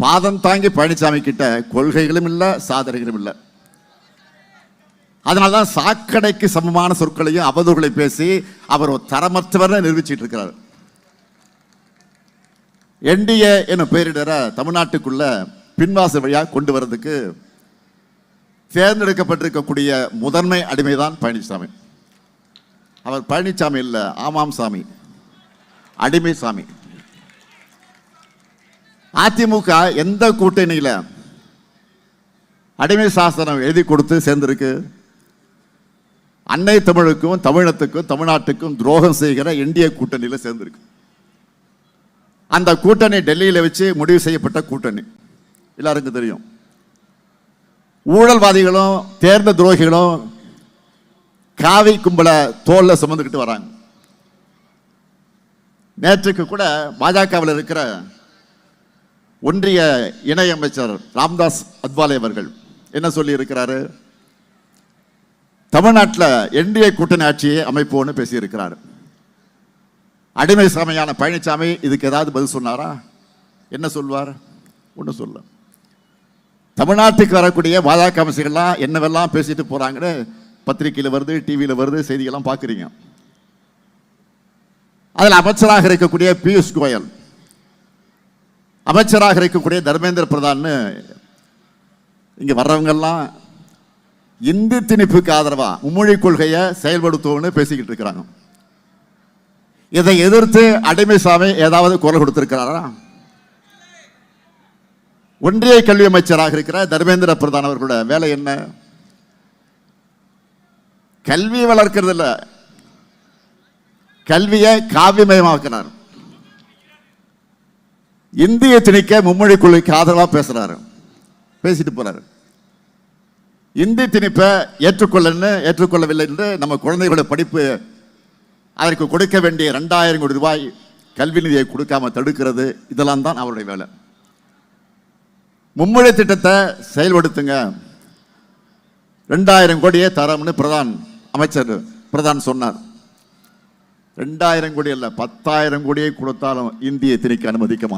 பாதம் தாங்கி பழனிசாமி கிட்ட கொள்கைகளும் இல்லை, சாதனைகளும் இல்லை. அதனால்தான் சாக்கடைக்கு சமமான சொற்களையும் அவதூறுகளை பேசி அவர் ஒரு தரமற்றவர் நிரூபிச்சிட்டு இருக்கிறார். என்டிஏ எனும் பெயரிடற தமிழ்நாட்டுக்குள்ள பின்வாசல் வழியாக கொண்டு வர்றதுக்கு தேர்ந்தெடுக்கப்பட்டிருக்கக்கூடிய முதன்மை அடிமைதான் பழனிசாமி. அவர் பழனிசாமி இல்லை, ஆமாம் சாமி, அடிமை சாமி. அதிமுக எந்த கூட்டணியில் அடிமை சாசனம் எழுதி கொடுத்து சேர்ந்திருக்கு? அன்னை தமிழுக்கும் தமிழத்துக்கும் தமிழ்நாட்டுக்கும் துரோகம் செய்கிற என்டிஏ கூட்டணியில் சேர்ந்திருக்கு. அந்த கூட்டணி டெல்லியில் வச்சு முடிவு செய்யப்பட்ட கூட்டணி எல்லாருக்கும் தெரியும். ஊழல்வாதிகளும் தேர்ந்த துரோகிகளும் காவி கும்பலை தோல்ல சுமந்துக்கிட்டு வராங்க. நேற்றுக்கு கூட பாஜகவில் இருக்கிற ஒன்றிய இணையமைச்சர் ராம்தாஸ் அத்வாலே அவர்கள் என்ன சொல்லி இருக்கிறாரு? தமிழ்நாட்டில் என்டிஏ கூட்டணி ஆட்சியை அமைப்போன்னு பேசியிருக்கிறார். அடிமை சாமியான பழனிசாமி இதுக்கு ஏதாவது பதில் சொன்னாரா? என்ன சொல்வார்? ஒன்றும் சொல்ல. தமிழ்நாட்டுக்கு வரக்கூடிய பாஜக அமைச்சர்கள்லாம் என்னவெல்லாம் பேசிட்டு போறாங்கன்னு பத்திரிகையில் வருது, டிவியில் வருது, செய்திகள்லாம் பார்க்குறீங்க. அதில் அமைச்சராக இருக்கக்கூடிய பியூஷ் கோயல், அமைச்சராக இருக்கக்கூடிய தர்மேந்திர பிரதான், இங்க வர்றவங்கெல்லாம் இந்தி திணிப்புக்கு ஆதரவா மும்மொழி கொள்கையை செயல்படுத்துவோம்னு பேசிக்கிட்டு இருக்கிறாங்க. இதை எதிர்த்து அடிமைசாமி ஏதாவது குரல் கொடுத்திருக்கிறாரா? ஒன்றிய கல்வி அமைச்சராக இருக்கிற தர்மேந்திர பிரதான் அவர்களோட வேலை என்ன? கல்வி வளர்க்கிறது இல்ல, கல்வியை காவியமயமாக்கினார். இந்திய திணிக்க மும்மொழி கொள்கைக்கு ஆதரவாக பேசுறாரு, பேசிட்டு போறாரு. இந்தி திணிப்பை ஏற்றுக்கொள்ளவில்லை என்று நம்ம குழந்தைகளோட படிப்பு அதற்கு கொடுக்க வேண்டிய 2000 கோடி ரூபாய் கல்வி நிதியை கொடுக்காம தடுக்கிறது, இதெல்லாம் தான் அவருடைய வேலை. மும்மொழி திட்டத்தை செயல்படுத்துங்க, 2000 கோடியே தரம்னு அமைச்சர் பிரதான் சொன்னார். 2000 கோடி அல்ல, 10,000 கோடியை கொடுத்தாலும் இந்தியை திணிக்க அனுமதிக்க மாட்டார்.